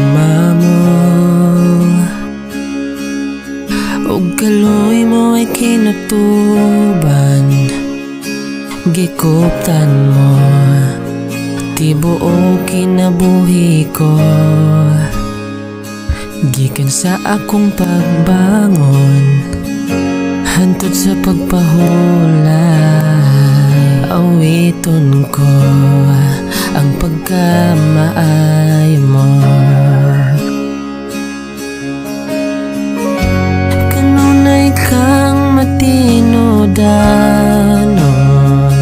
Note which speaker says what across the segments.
Speaker 1: gugma mo, ug kaloy mo ay kinutuban. Gikuptan mo, tibuo kinabuhi ko. Gikan sa akong pagbangon, hantod sa pagpahulay. Awiton ko ang pagkamaay mo. Kanunay kang matino danon,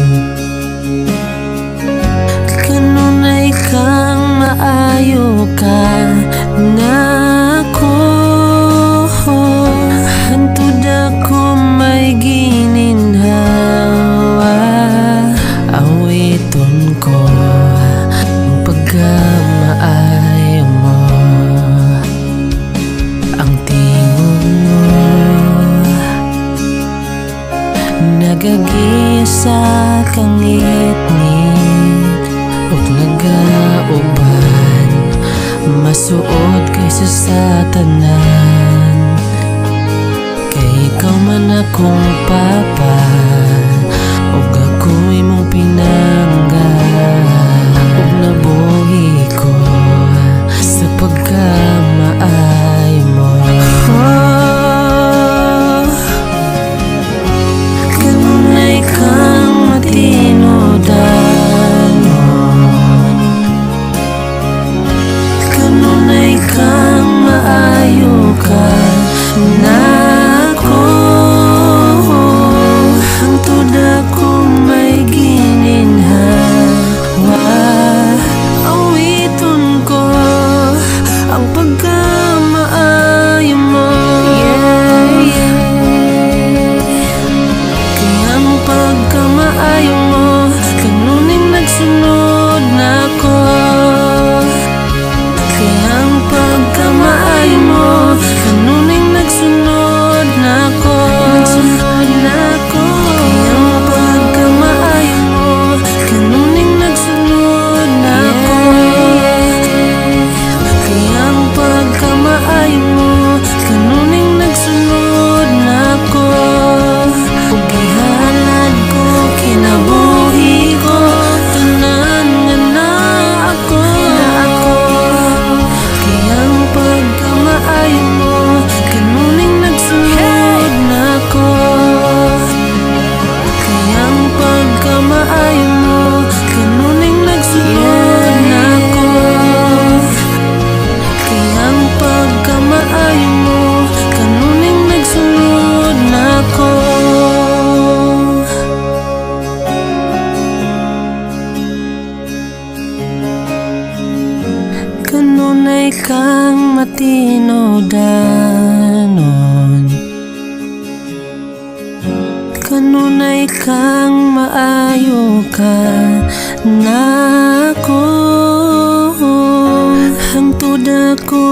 Speaker 1: kanunay kang maayo ka na ko. Hantod ako may gininhawa. Awiton ko ang pagkamaay mo. Ang tingog mo nagagisa kang ngit-ngit ug nagauban, masuod kaysa sa tanan. Kay ikaw man akong papa, ug ako'y mong pinangga, ug nabuhi ko sa pagkamaay mo. Kanunay kang matino danon, kanunay kang maayo ka na ko. Hantod ako may gininhawa. Awiton ko ang pagkamaayo mo. Kaya ang pagkamaayo mo, kanuning nagsunod na ko. Kaya ang pagkamaayo mo, kanuning nagsunod na ko. Nagsunod na ko. Kaya ang pagkamaayo mo, kanuning nagsunod na ko. Kaya ang pagkamaayo mo, kanuning nagsunod na ko. Ug gihalad ko kinabuhi ko, tanan nga na ako. Kaya ang pagkamaayo mo, kanuning nagsunod na ko. Kaya ang pagkamaayo mo, kanuning nagsunod na ko. Kaya ang pagkamaayo mo, kanuning nagsunod na ko. Kanunay kang matino danon, kanunay kang maayo ka na ko. Hantod ako